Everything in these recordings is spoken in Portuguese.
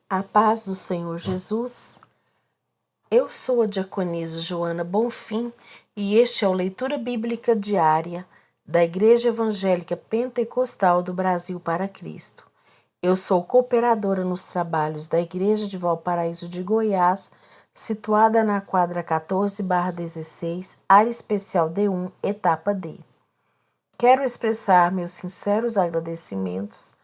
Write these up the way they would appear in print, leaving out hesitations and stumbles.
A paz do Senhor Jesus. Eu sou a diaconisa Joana Bonfim e este é o Leitura Bíblica Diária da Igreja Evangélica Pentecostal do Brasil para Cristo. Eu sou cooperadora nos trabalhos da Igreja de Valparaíso de Goiás, situada na quadra 14/16, área especial D1, etapa D. Quero expressar meus sinceros agradecimentos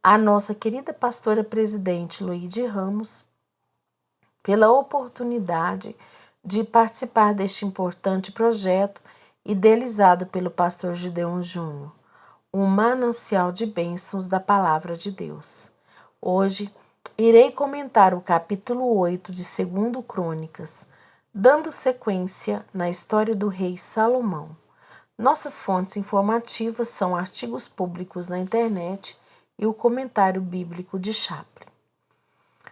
à nossa querida pastora presidente Luíde Ramos pela oportunidade de participar deste importante projeto idealizado pelo pastor Gideon Júnior, um manancial de bênçãos da palavra de Deus. Hoje, irei comentar o capítulo 8 de 2 Crônicas, dando sequência na história do rei Salomão. Nossas fontes informativas são artigos públicos na internet e o comentário bíblico de Chaplin.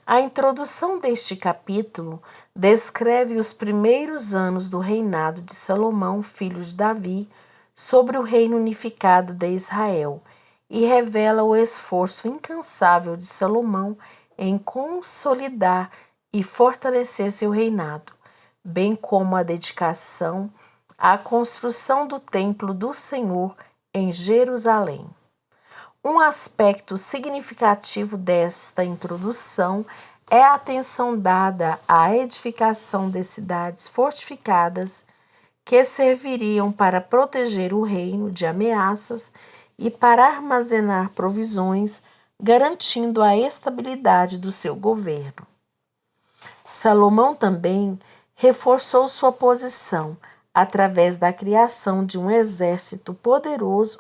A introdução deste capítulo descreve os primeiros anos do reinado de Salomão, filho de Davi, sobre o reino unificado de Israel e revela o esforço incansável de Salomão em consolidar e fortalecer seu reinado, bem como a dedicação à construção do templo do Senhor em Jerusalém. Um aspecto significativo desta introdução é a atenção dada à edificação de cidades fortificadas que serviriam para proteger o reino de ameaças e para armazenar provisões, garantindo a estabilidade do seu governo. Salomão também reforçou sua posição através da criação de um exército poderoso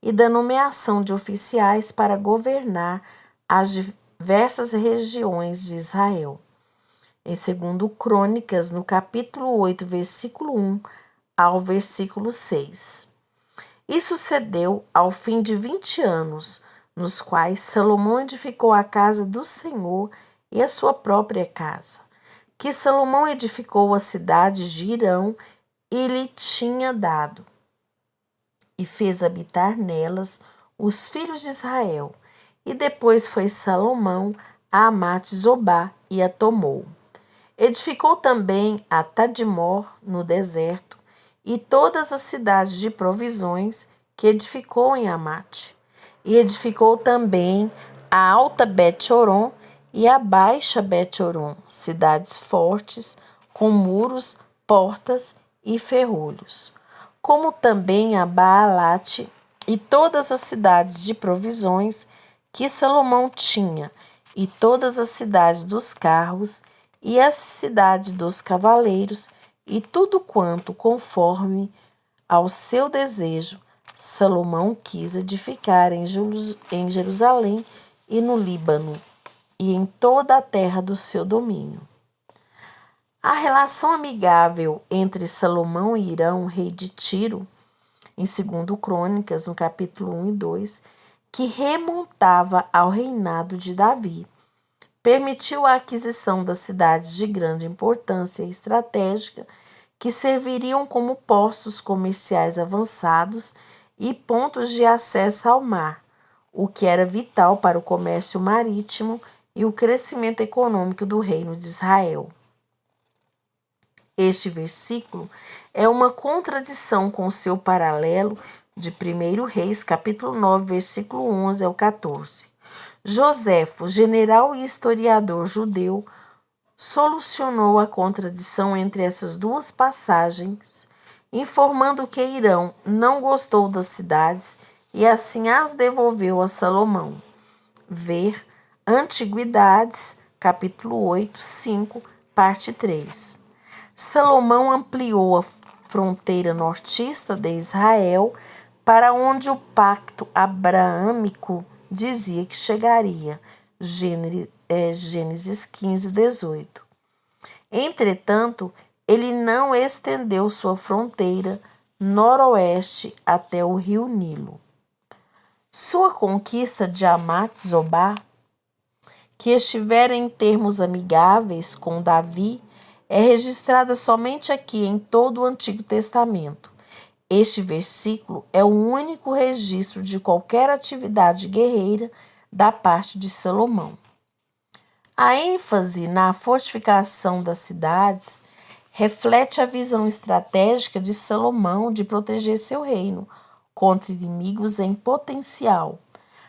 e da nomeação de oficiais para governar as diversas regiões de Israel. Em 2 Crônicas, no capítulo 8, versículo 1 ao versículo 6. Isso sucedeu ao fim de 20 anos, nos quais Salomão edificou a casa do Senhor e a sua própria casa, que Salomão edificou a cidade de Hirão e lhe tinha dado, e fez habitar nelas os filhos de Israel. E depois foi Salomão a Amate-Zobá e a tomou. Edificou também a Tadmor no deserto e todas as cidades de provisões que edificou em Amate. E edificou também a alta Bet-Horon e a baixa Bet-Horon, cidades fortes, com muros, portas e ferrolhos, como também a Baalate e todas as cidades de provisões que Salomão tinha, e todas as cidades dos carros, e as cidades dos cavaleiros, e tudo quanto, conforme ao seu desejo, Salomão quis edificar em Jerusalém e no Líbano, e em toda a terra do seu domínio. A relação amigável entre Salomão e Hirão, rei de Tiro, em 2 Crônicas, no capítulo 1 e 2, que remontava ao reinado de Davi, permitiu a aquisição das cidades de grande importância estratégica que serviriam como postos comerciais avançados e pontos de acesso ao mar, o que era vital para o comércio marítimo e o crescimento econômico do reino de Israel. Este versículo é uma contradição com seu paralelo de 1 Reis, capítulo 9, versículo 11 ao 14. Joséfo, general e historiador judeu, solucionou a contradição entre essas duas passagens, informando que Hirão não gostou das cidades e assim as devolveu a Salomão. Ver Antiguidades, capítulo 8, 5, parte 3. Salomão ampliou a fronteira nortista de Israel para onde o pacto abraâmico dizia que chegaria, Gênesis 15, 18. Entretanto, ele não estendeu sua fronteira noroeste até o rio Nilo. Sua conquista de Amate-Zobá, que estivera em termos amigáveis com Davi, é registrada somente aqui em todo o Antigo Testamento. Este versículo é o único registro de qualquer atividade guerreira da parte de Salomão. A ênfase na fortificação das cidades reflete a visão estratégica de Salomão de proteger seu reino contra inimigos em potencial,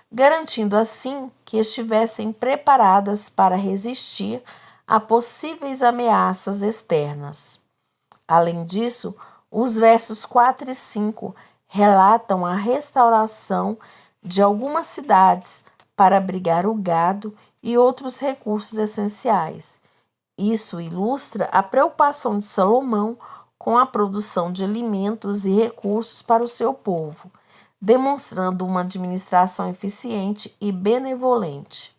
garantindo assim que estivessem preparadas para resistir a possíveis ameaças externas. Além disso, os versos 4 e 5 relatam a restauração de algumas cidades para abrigar o gado e outros recursos essenciais. Isso ilustra a preocupação de Salomão com a produção de alimentos e recursos para o seu povo, demonstrando uma administração eficiente e benevolente.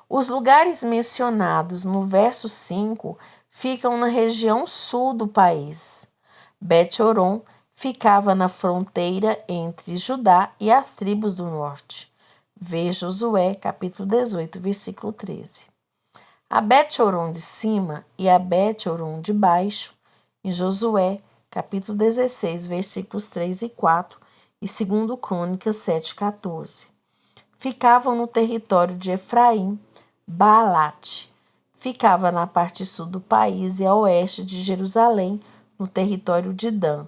Os lugares mencionados no verso 5 ficam na região sul do país. Bet-Horon ficava na fronteira entre Judá e as tribos do norte. Veja Josué, capítulo 18, versículo 13. A Bet-Horon de cima e a Bet-Horon de baixo, em Josué, capítulo 16, versículos 3 e 4, e 2 Crônicas 7,14. Ficavam no território de Efraim. Baalate ficava na parte sul do país e a oeste de Jerusalém, no território de Dan.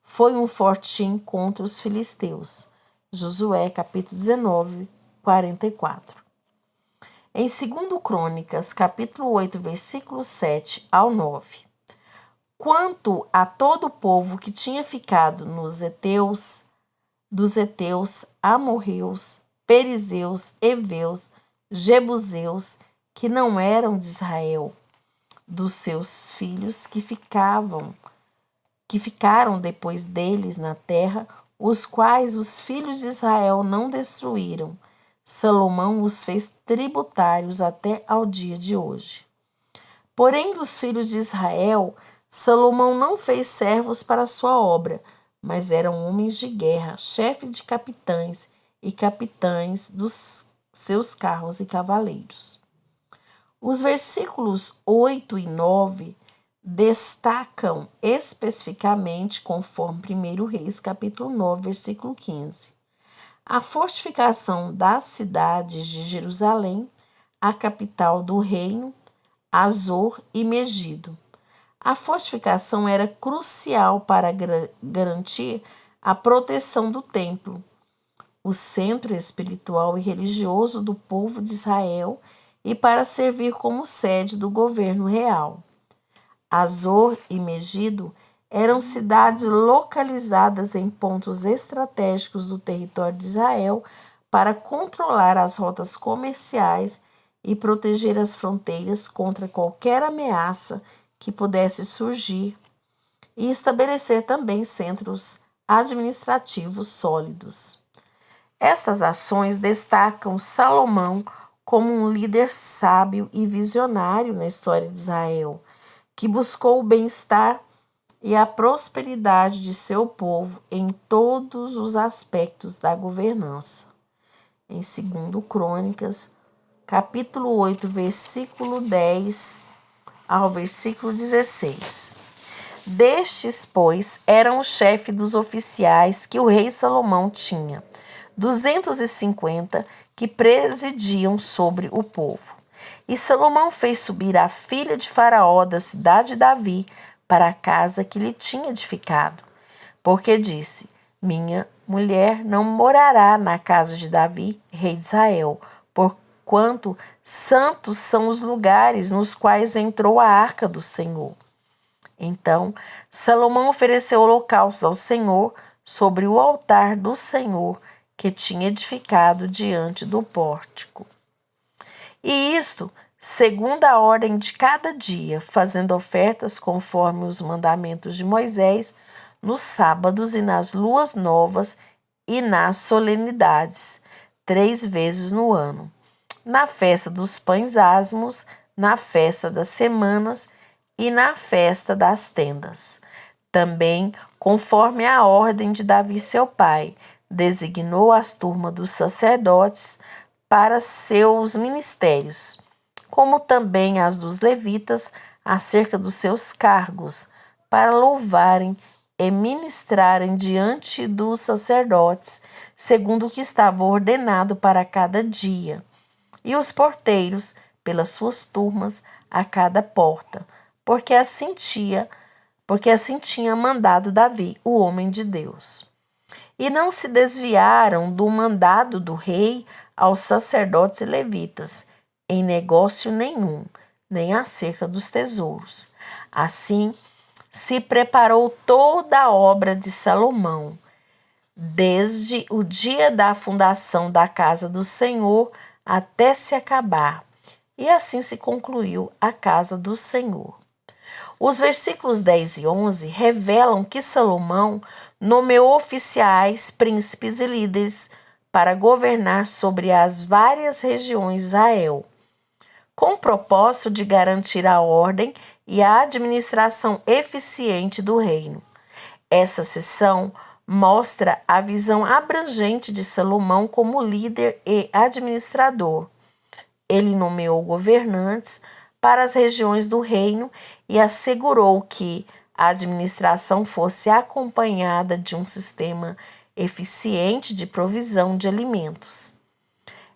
Foi um fortim contra os filisteus. Josué, capítulo 19, 44. Em 2 Crônicas, capítulo 8, versículos 7 ao 9. Quanto a todo o povo que tinha ficado dos heteus, amorreus, perizeus, heveus, jebuseus, que não eram de Israel, dos seus filhos que ficaram depois deles na terra, os quais os filhos de Israel não destruíram, Salomão os fez tributários até ao dia de hoje. Porém, dos filhos de Israel, Salomão não fez servos para a sua obra, mas eram homens de guerra, chefes de capitães e capitães dos seus carros e cavaleiros. Os versículos 8 e 9 destacam especificamente, conforme 1 Reis, capítulo 9, versículo 15, a fortificação das cidades de Jerusalém, a capital do reino, Azor e Megido. A fortificação era crucial para garantir a proteção do templo, o centro espiritual e religioso do povo de Israel, e para servir como sede do governo real. Azor e Megido eram cidades localizadas em pontos estratégicos do território de Israel para controlar as rotas comerciais e proteger as fronteiras contra qualquer ameaça que pudesse surgir, e estabelecer também centros administrativos sólidos. Estas ações destacam Salomão como um líder sábio e visionário na história de Israel, que buscou o bem-estar e a prosperidade de seu povo em todos os aspectos da governança. Em 2 Crônicas, capítulo 8, versículo 10 ao versículo 16. Destes, pois, eram o chefe dos oficiais que o rei Salomão tinha, 250 que presidiam sobre o povo. E Salomão fez subir a filha de Faraó da cidade de Davi para a casa que lhe tinha edificado, porque disse: minha mulher não morará na casa de Davi, rei de Israel, porquanto santos são os lugares nos quais entrou a arca do Senhor. Então Salomão ofereceu holocaustos ao Senhor sobre o altar do Senhor que tinha edificado diante do pórtico. E isto, segundo a ordem de cada dia, fazendo ofertas conforme os mandamentos de Moisés, nos sábados e nas luas novas e nas solenidades, 3 vezes no ano, na festa dos pães asmos, na festa das semanas e na festa das tendas. Também, conforme a ordem de Davi seu pai, designou as turmas dos sacerdotes para seus ministérios, como também as dos levitas acerca dos seus cargos, para louvarem e ministrarem diante dos sacerdotes, segundo o que estava ordenado para cada dia. E os porteiros, pelas suas turmas a cada porta, porque assim tinha mandado Davi, o homem de Deus. E não se desviaram do mandado do rei aos sacerdotes e levitas, em negócio nenhum, nem acerca dos tesouros. Assim, se preparou toda a obra de Salomão, desde o dia da fundação da casa do Senhor até se acabar. E assim se concluiu a casa do Senhor. Os versículos 10 e 11 revelam que Salomão nomeou oficiais, príncipes e líderes para governar sobre as várias regiões de Israel, com o propósito de garantir a ordem e a administração eficiente do reino. Essa seção mostra a visão abrangente de Salomão como líder e administrador. Ele nomeou governantes para as regiões do reino e assegurou que a administração fosse acompanhada de um sistema eficiente de provisão de alimentos.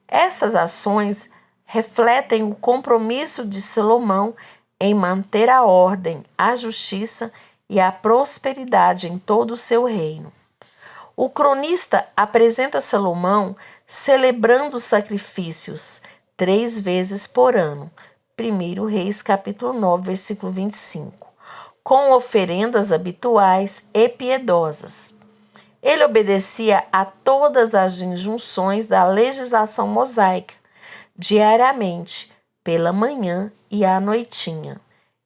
Essas ações refletem o compromisso de Salomão em manter a ordem, a justiça e a prosperidade em todo o seu reino. O cronista apresenta Salomão celebrando os sacrifícios 3 vezes por ano. 1 Reis, capítulo 9, versículo 25, com oferendas habituais e piedosas. Ele obedecia a todas as injunções da legislação mosaica, diariamente, pela manhã e à noitinha.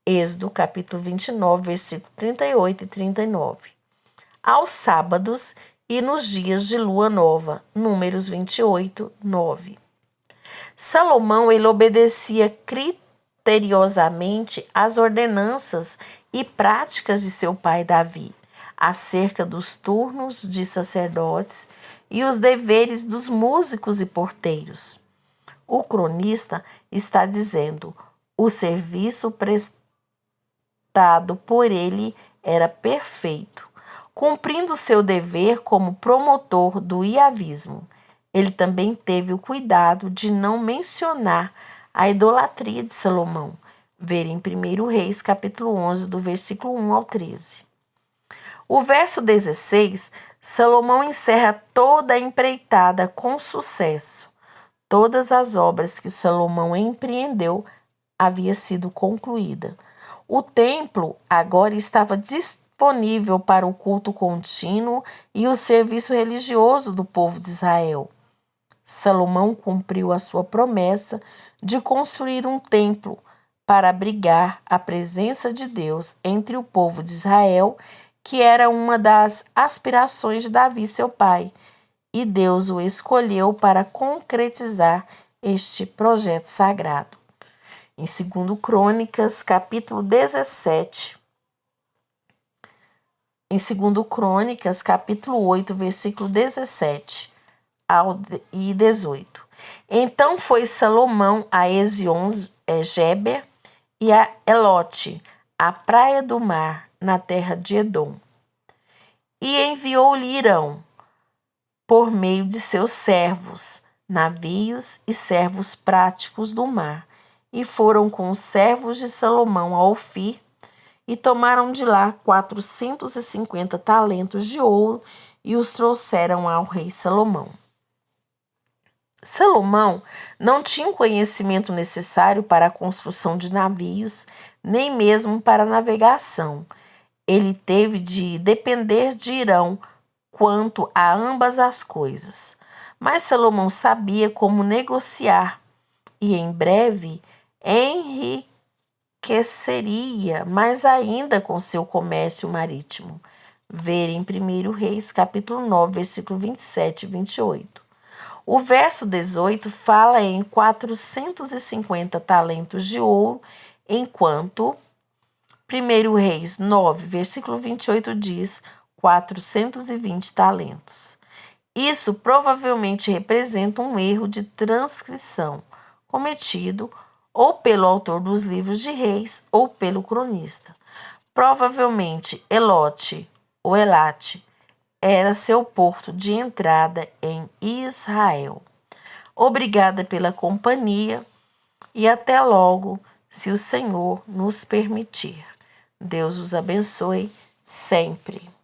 Êxodo, capítulo 29, versículo 38 e 39. Aos sábados e nos dias de lua nova, Números 28, 9. Salomão, ele obedecia criteriosamente às ordenanças e práticas de seu pai Davi, acerca dos turnos de sacerdotes e os deveres dos músicos e porteiros. O cronista está dizendo: o serviço prestado por ele era perfeito, cumprindo seu dever como promotor do iavismo. Ele também teve o cuidado de não mencionar a idolatria de Salomão. Ver em 1 Reis, capítulo 11, do versículo 1 ao 13. O verso 16, Salomão encerra toda a empreitada com sucesso. Todas as obras que Salomão empreendeu havia sido concluída. O templo agora estava disponível para o culto contínuo e o serviço religioso do povo de Israel. Salomão cumpriu a sua promessa de construir um templo para abrigar a presença de Deus entre o povo de Israel, que era uma das aspirações de Davi, seu pai, e Deus o escolheu para concretizar este projeto sagrado. Em 2 Crônicas, capítulo 17, em 2 Crônicas, capítulo 8, versículo 17 e 18. Então foi Salomão a Ezion-Geber e a Elote, a praia do mar, na terra de Edom. E enviou-lhe Irão, por meio de seus servos, navios e servos práticos do mar, e foram com os servos de Salomão a Ofir, e tomaram de lá 450 talentos de ouro, e os trouxeram ao rei Salomão. Salomão não tinha o conhecimento necessário para a construção de navios, nem mesmo para a navegação. Ele teve de depender de Irão quanto a ambas as coisas. Mas Salomão sabia como negociar e em breve enriqueceria mais ainda com seu comércio marítimo. Ver em 1 Reis, capítulo 9, versículo 27 e 28. O verso 18 fala em 450 talentos de ouro, enquanto 1 Reis 9, versículo 28 diz 420 talentos. Isso provavelmente representa um erro de transcrição cometido ou pelo autor dos livros de Reis ou pelo cronista. Provavelmente Elote ou Elate era seu porto de entrada em Israel. Obrigada pela companhia. e até logo, se o Senhor nos permitir. Deus os abençoe sempre.